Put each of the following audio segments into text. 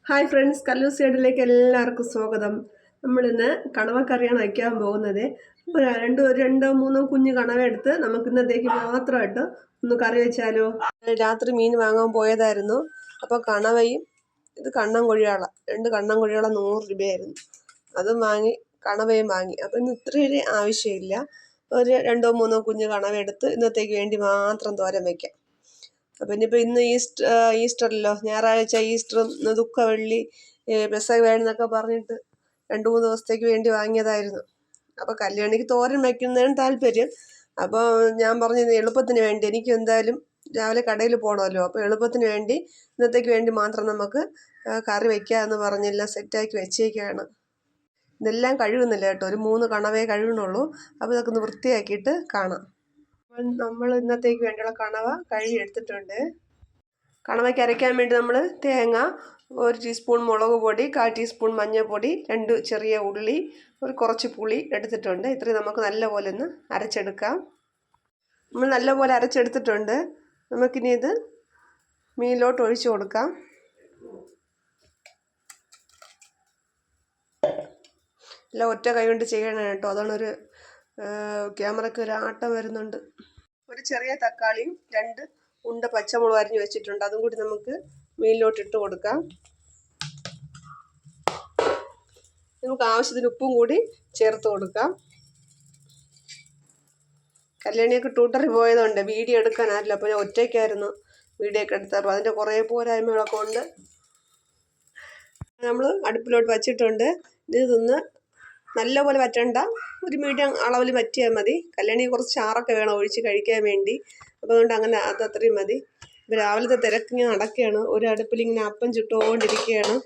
Hi friends, കല്ലൂസ് സൈഡിലേക്ക് എല്ലാവർക്കും സ്വാഗതം. നമ്മളിന്ന് കണവക്കറിയാണ് വയ്ക്കാൻ പോകുന്നത്. രണ്ടോ മൂന്നോ കുഞ്ഞ് കണവ എടുത്ത് നമുക്ക് ഇന്നത്തേക്ക് മാത്രമായിട്ട് ഒന്ന് കറി വെച്ചാലോ. രാത്രി മീൻ വാങ്ങാൻ പോയതായിരുന്നു. അപ്പോൾ കണവയും ഇത് കണ്ണൻ കൊഴിയാള, 2 കണ്ണൻ കൊഴിയാള 100 രൂപയായിരുന്നു. അതും വാങ്ങി, കണവയും വാങ്ങി. അപ്പം ഇന്ന് ഇത്രയും ആവശ്യമില്ല. ഒരു 2-3 കുഞ്ഞ് കണവ എടുത്ത് ഇന്നത്തേക്ക് വേണ്ടി മാത്രം തോരൻ വയ്ക്കാം. അപ്പം ഇനിയിപ്പോൾ ഇന്ന് ഈസ്റ്ററല്ലോ, ഞായറാഴ്ച ഈസ്റ്ററും ദുഃഖവെള്ളി പെസഹ വേണമെന്നൊക്കെ പറഞ്ഞിട്ട് 2-3 ദിവസത്തേക്ക് വേണ്ടി വാങ്ങിയതായിരുന്നു. അപ്പോൾ കല്യാണിക്ക് തോരൻ വയ്ക്കുന്നതിന് താല്പര്യം. അപ്പോൾ ഞാൻ പറഞ്ഞു എളുപ്പത്തിന് വേണ്ടി, എനിക്ക് എന്തായാലും രാവിലെ കടയിൽ പോകണമല്ലോ, അപ്പോൾ എളുപ്പത്തിന് വേണ്ടി ഇന്നത്തേക്ക് വേണ്ടി മാത്രം നമുക്ക് കറി വയ്ക്കാമെന്ന് പറഞ്ഞെല്ലാം സെറ്റാക്കി വെച്ചേക്കാണ്. ഇതെല്ലാം കഴുകുന്നില്ല കേട്ടോ, ഒരു 3 കണവേ കഴുകണുള്ളൂ. അപ്പോൾ ഇതൊക്കെ ഒന്ന് വൃത്തിയാക്കിയിട്ട് കാണാം. നമ്മൾ ഇന്നത്തേക്ക് വേണ്ടിയുള്ള കണവ കഴുകി എടുത്തിട്ടുണ്ട്. കണവയ്ക്ക് അരയ്ക്കാൻ വേണ്ടി നമ്മൾ തേങ്ങ, 1 ടീസ്പൂൺ മുളക് പൊടി, 1/4 ടീസ്പൂൺ മഞ്ഞൾപ്പൊടി, 2 ചെറിയ ഉള്ളി, കുറച്ച് പുളി എടുത്തിട്ടുണ്ട്. ഇത്രയും നമുക്ക് നല്ലപോലെ ഒന്ന് അരച്ചെടുക്കാം. നമ്മൾ നല്ലപോലെ അരച്ചെടുത്തിട്ടുണ്ട്. നമുക്കിനി ഇത് മീനിലോട്ട് ഒഴിച്ചു കൊടുക്കാം. എല്ലാം ഒറ്റ കൈ കൊണ്ട് ചെയ്യണം കേട്ടോ, അതാണ് ക്യാമറയ്ക്ക് ഒരു ആട്ടം വരുന്നുണ്ട്. ഒരു ചെറിയ തക്കാളിയും 2 ഉണ്ട പച്ചമുളക് അരിഞ്ഞ് വെച്ചിട്ടുണ്ട്, അതും കൂടി നമുക്ക് മീനിലോട്ട് ഇട്ട് കൊടുക്കാം. നമുക്ക് ആവശ്യത്തിന് ഉപ്പും കൂടി ചേർത്ത് കൊടുക്കാം. കല്യാണിയൊക്കെ ട്യൂട്ടറിൽ പോയതുകൊണ്ട് വീഡിയോ എടുക്കാനായില്ല, അപ്പോൾ ഞാൻ ഒറ്റയ്ക്കായിരുന്നു വീഡിയോ ഒക്കെ എടുത്തത്. അപ്പോൾ അതിൻ്റെ കുറേ പോരായ്മകളൊക്കെ ഉണ്ട്. നമ്മൾ അടുപ്പിലോട്ട് വച്ചിട്ടുണ്ട്. ഇതൊന്ന് നല്ലപോലെ വറ്റണ്ട, ഒരു മീഡിയം അളവിൽ വറ്റിയാൽ മതി. കല്യാണി കുറച്ച് ചാറൊക്കെ വേണം ഒഴിച്ച് കഴിക്കാൻ വേണ്ടി, അപ്പോൾ അതുകൊണ്ട് അങ്ങനെ അത്രയും മതി. ഇപ്പോൾ രാവിലത്തെ തിരക്കിങ്ങനെ നടക്കുകയാണ്, ഒരു അടുപ്പിലിങ്ങനെ അപ്പം ചുട്ടുകൊണ്ടിരിക്കുകയാണ്.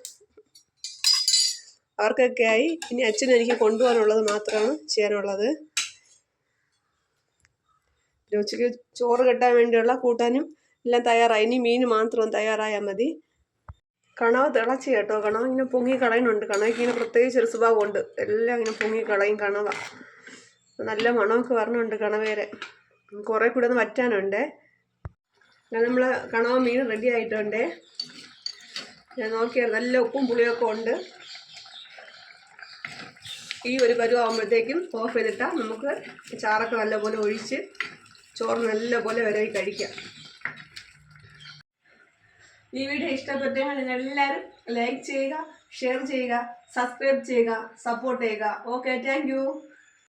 അവർക്കൊക്കെ ആയി. ഇനി അച്ഛനും എനിക്ക് കൊണ്ടുപോകാനുള്ളത് മാത്രമാണ് ചെയ്യാനുള്ളത്. ഉച്ചയ്ക്ക് ചോറ് കെട്ടാൻ വേണ്ടിയുള്ള കൂട്ടാനും എല്ലാം തയ്യാറായി. ഇനി മീൻ മാത്രം തയ്യാറായാൽ മതി. കണവ തിളച്ച് കേട്ടോ, കണവ ഇങ്ങനെ പൊങ്ങി കളയുന്നുണ്ട്. കണവയ്ക്ക് ഇങ്ങനെ പ്രത്യേകിച്ചൊരു സ്വഭാവമുണ്ട്, എല്ലാം ഇങ്ങനെ പൊങ്ങി കളയും കണവ. നല്ല മണമൊക്കെ വരണുണ്ട് കണവേരെ. കുറേ കൂടെ ഒന്ന് വറ്റാനുണ്ട്. നമ്മൾ കണവ മീൻ റെഡി ആയിട്ടുണ്ട്. ഞാൻ നോക്കിയാൽ നല്ല ഉപ്പും പുളിയൊക്കെ ഉണ്ട്. ഈ ഒരു പരുവാകുമ്പോഴത്തേക്കും ഓഫ് ചെയ്തിട്ടാൽ നമുക്ക് ചാറൊക്കെ നല്ലപോലെ ഒഴിച്ച് ചോറ് നല്ലപോലെ വരവി കഴിക്കാം. ഈ വീഡിയോ ഇഷ്ടപ്പെട്ടെങ്കിൽ നിങ്ങൾ എല്ലാവരും ലൈക്ക് ചെയ്യുക, ഷെയർ ചെയ്യുക, സബ്സ്ക്രൈബ് ചെയ്യുക, സപ്പോർട്ട് ചെയ്യുക. Okay, thank you.